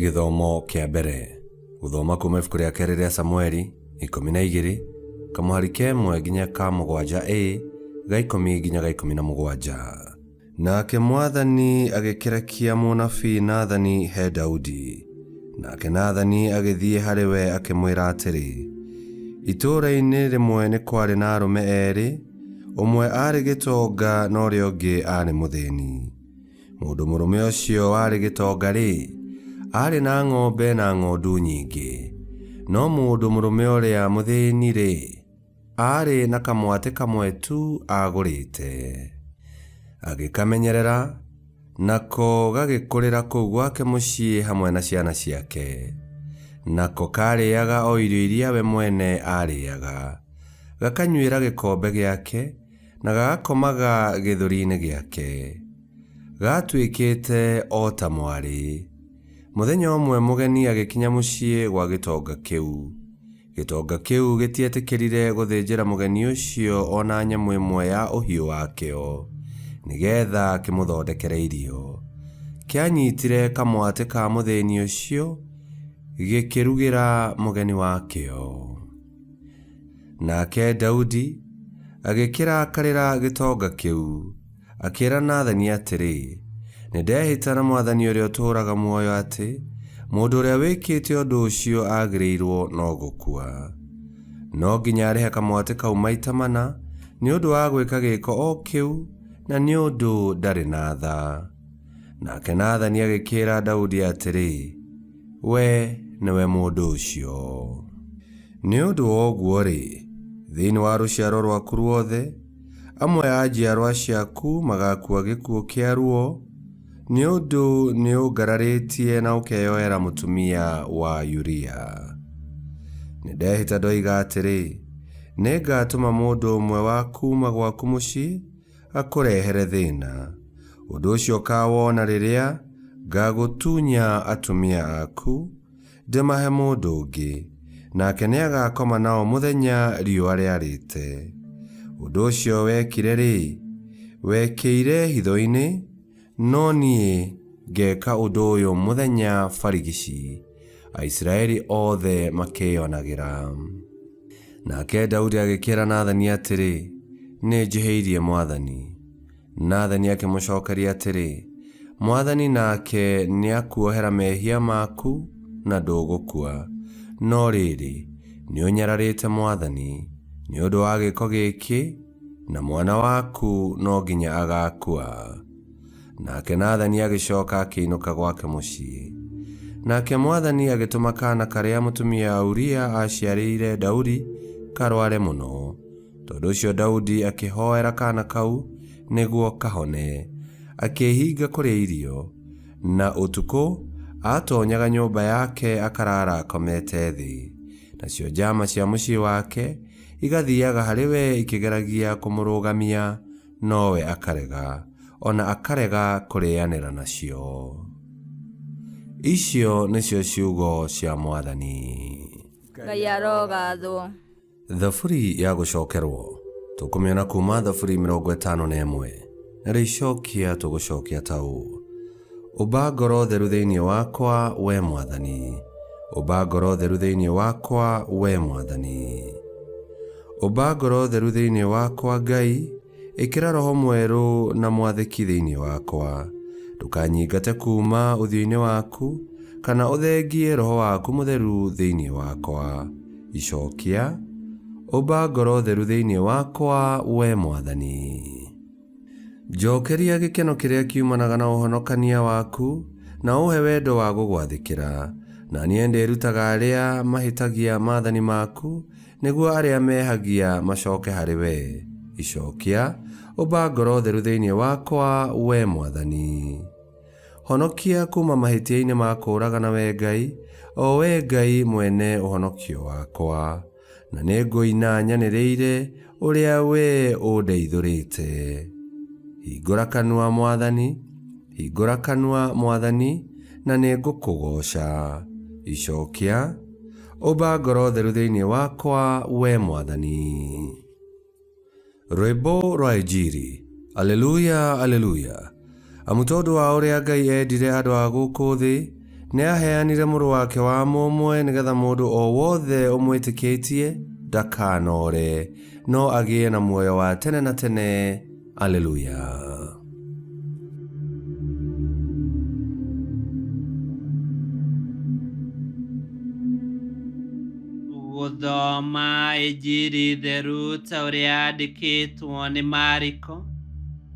Githomo kia mbere guthoma kuma ibuku ria keri ria Samueli 12 kamuhari kemwe nginya ka 7 ga 10 nginya ga 17. Nake Mwathani agikirakia munabii Nathani he Daudi. Nake Nathani agithie hari we akimwira atiri, itura-ini rimwe ni kwari na arume eri, umwe ari gitonga na uria ungi ari muthini. Mundu murume ucio ari gitonga ri ari na ng'ombe na ng'ondu nyingi, no mundu murume uria muthini ri ari na kamwate kamwe tu agurite. Agikamenyerera nako gagikurira kuu gwake mucii hamwe na ciana ciake. Nako kariaga o irio iria we mwene ariaga, gakanyuira gikombe giake na gagakomaga githuri-ini giake. Gatwikite o ta mwari. Muthenya umwe mugeni agikinya mucii gwa gitonga kiu. Gitonga kiu gitietikirire guthinjira mugeni ucio ona nyamu imwe ya uhiu wakeo, nigetha kimuthondekere irio. Kianyitire kamwate ka muthini ucio gikirugira mugeni wakeo. Nake Daudi agikirakarira gitonga kiu, akira Nathani atiri, nindehita na Mwathani uria uturaga muoyo ati mundu uria wikite undu ucio agirirwo no gukua. No nginya arihe kamwate kau maita mana ni undu wa gwika giko o kiu, na ni undu ndari na tha. Nake Nathani agikira Daudi atiri, we niwe mundu ucio. Ni undu wa uguo ri, thiini wa ruciaro rwaku ruothe, amwe a njiarwa ciaku magakua gikuo kia ruo, ni undu ni ungararitie na ukeyoera mutumia wa Uria. Nindehita ndoiga atiri, ningatuma mundu umwe wa kuma gwaku mucii akurehere thina. Undu ucio kawona riria ngagutunya atumia aku, ndimahe mundu ungi, nake niagakoma nao muthenya riua riarite. Undu ucio wekire ri, wekeire hitho-ini, no nie ngeka undu uyu muthenya barigici, Aisraeli othe makionagĩra. Nake Daudi agikira Nathani atiri, ninjihĩirie Mwathani. Nathani akimucokeria atiri, Mwathani nake niakuohera mehia maku na ndũgũkua, no rĩrĩ niũnyararĩte Mwathani ni undu wa gĩko gĩkĩ, na mwana waku no nginya agakua. Nake Nathani agicoka akiinuka gwake mucii. Nake Mwathani agituma kana karia mutumia Uria aciarĩire Daudi karware muno. Tondu ucio Daudi akihoera kana kau niguo kahone, akihinga kuria irio, na utuku atonyaga nyumba yake akarara akomete thi. Nacio njama cia mucii wake igathiaga hari we ikigeragia kumurugamia, nowe akarega, ona akarega kurianira nacio. Icio nicio ciugo cia Mwathani. Ngai arogathwo. Thaburi ya gucokerwo tukumiona kuma thaburi 51, na ricokia tugucokia tau. Umba ngoro theru thiini wakwa we Mwathani, umba ngoro theru thiini wakwa we Mwathani. Umba ngoro theru thiini wakwa Ngai, ikira roho mweru na mwathiki thiini wakwa. Ndukanyingate kuma uthio-ini waku, kana uthengie roho waku mutheru thiini wakwa. Icokia, umba ngoro theru thiini wakwa we Mwathani. Njokeria gikeno kiria kiumanaga na uhonokania waku, na uhe wendo wa gugwathikira. Na niĩ ndĩrutaga arĩa mahĩtagia maathani maku, nĩguo arĩa mehagia macoke harĩ we. Icokia, umba ngoro theru thĩinĩ wakwa we Mwathani. Honokia kuma mahĩtia-inĩ ma kũũragana we Ngai, o we Ngai mwene ũhonokio wakwa. Na nĩngũina nyanĩrĩire ũrĩa we ũndeithũrĩte. Hingũra kanua Mwathani, hingũra kanua Mwathani, na nĩngũkũgooca. Icokia, umba ngoro theru thĩinĩ wakwa we Mwathani. Rwĩmbo rwa Injili. Aleluya, aleluya. Amu tondu wa ũrĩa Ngai endire andũ a gũkũ thĩ, nĩ aheanire mũrũ wake wa mũmwe nĩgetha mũndũ o wothe ũmwĩtĩkĩtie ndakanore no agĩe na muoyo wa tene na tene. Aleluya. Gũthoma Injili theru ta ũrĩa yandĩkĩtwo nĩ Mariko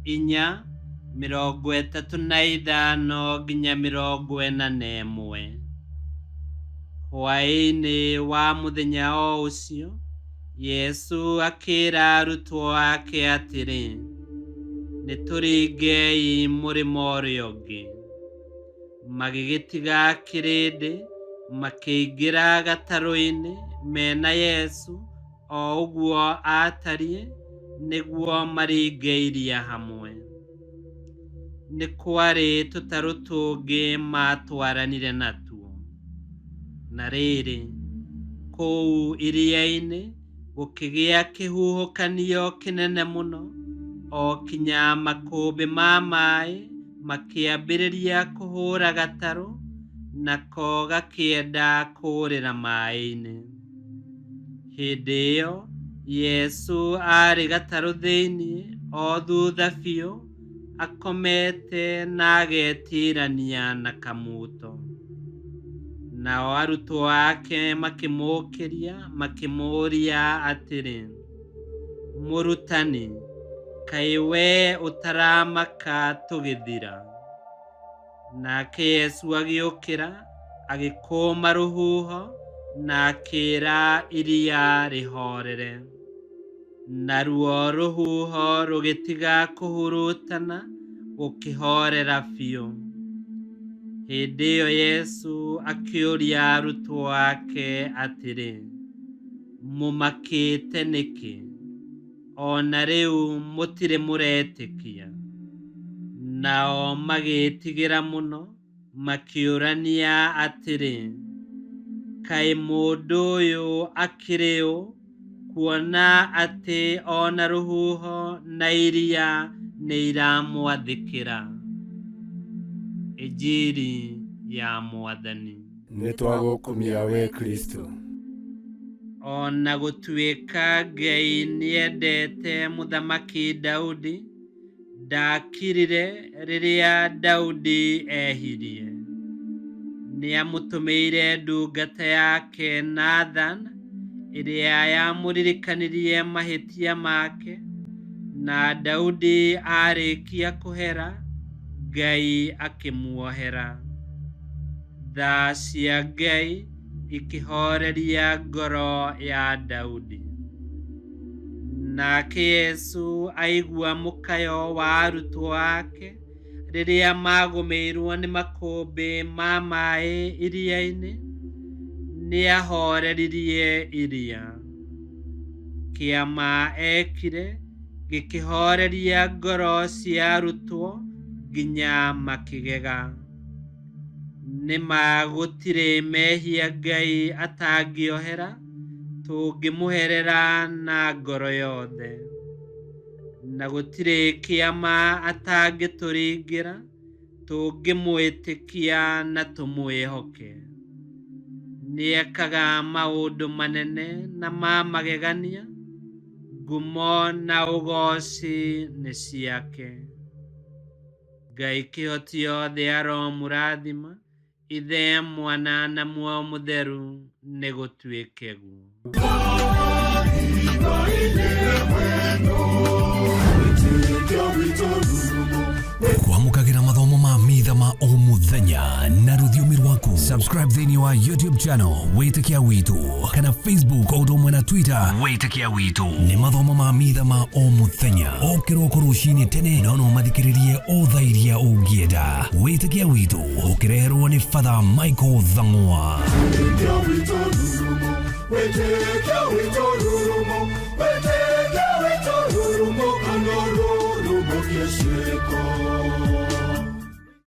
4:35 nginya 41. Hwaĩ-inĩ wa mũthenya o ũcio, Yesu akĩĩra arutwo ake atĩrĩ, nĩtũringei mũrĩmo ũrĩa ũngĩ. Magĩgĩtiga kĩrĩndĩ, makĩingĩra gatarũ-inĩ mena Yesu o ũguo aatariĩ nĩguo maringe iria hamwe. Nĩ kwarĩ tũtarũ tũngĩ matwaranire natuo. Na rĩrĩ, kũu iria-inĩ gũkĩgĩa kĩhuhũkanio kĩnene mũno, o kinya makũmbĩ ma maaĩ makĩambĩrĩria kũhũra gatarũ, nako gakĩenda kũũrĩra maaĩ-inĩ. Hĩndĩ ĩyo, Yesu arĩ gatarũ thĩinĩ o thutha biũ, akomete na agetiirania na kamuto. Nao arutwo ake makĩmũũkĩria makĩmũũria atĩrĩ, Mũrutani, kaĩ wee ũtaramaka tũgĩthira? Nake Yesu agĩũkĩra, agĩkũũma rũhuho, na akĩĩra iria rĩhorere. Naruo rũhuho rũgĩtiga kũhurutana, gũkĩhorera biũ. Hĩndĩ ĩyo Yesu akĩũria arutwo ake atĩrĩ, mũmakĩte nĩkĩ? Ona rĩu mũtirĩ mũretĩkia? Nao magĩĩtigĩra mũno, makĩũrania atĩrĩ, kaĩ mũndũ ũyũ akĩrĩ ũ, kuona atĩ ona rũhuho na iria nĩ iramwathĩkĩra? Injili ya Mwathani. Nĩtwagũkumia we Kristo. Ona gũtuĩka Ngai nĩendete mũthamaki Daudi, ndakirire rĩrĩa Daudi ehirie. Nĩamũtũmĩire ndungata yake Nathan, ĩrĩa yamũririkanirie mahĩtia make, na Daudi arĩkia kũhera, Ngai akĩmuohera. Tha cia Ngai ikĩhoreria ngoro ya Daudi. Nake Yesu aigua mũkayo wa arutwo ake rĩrĩa magũmĩirwo nĩ makũmbĩ ma maaĩ iria-inĩ, nĩahoreririe iria. Kĩama ekire gĩkĩhoreria ngoro cia arutwo nginya makĩgega. Nĩma gũtirĩ mehia Ngai atangĩohera, tũngĩmũherera na ngoro yothe. Na gũtirĩ kĩama atangĩtũringĩra, tũngĩmwĩtĩkia na tũmwĩhoke. Nĩekaga maũndũ manene na ma magegania, ngumo na ũgooci nĩ ciake. Ngai kĩhoti yothe aromũrathima, Ithe, Mwana na Muoyo Mũtheru, nĩ gũtuĩke guo. Kwamũkagĩra mathomo ma mitha ma o mũthenya na rũthiomi rwaku. Subscribe thĩinĩ wa YouTube channel Wĩtĩkia Witũ, kana Facebook o ũndũ ũmwe na Twitter Wĩtĩkia Witũ. Nĩ mathomo ma mitha ma o mũthenya, o kĩroko rũcinĩ tene, na no mathikĩrĩrie o thaa iria ũngĩenda. Wĩtĩkia Witũ ũkĩreherwo nĩ Father Michael Thang'wa. Wĩtĩkia Witũ rurumo, Wĩtĩkia Witũ rurumo, Wĩtĩkia Witũ rurumo, kana rurumo kĩciko.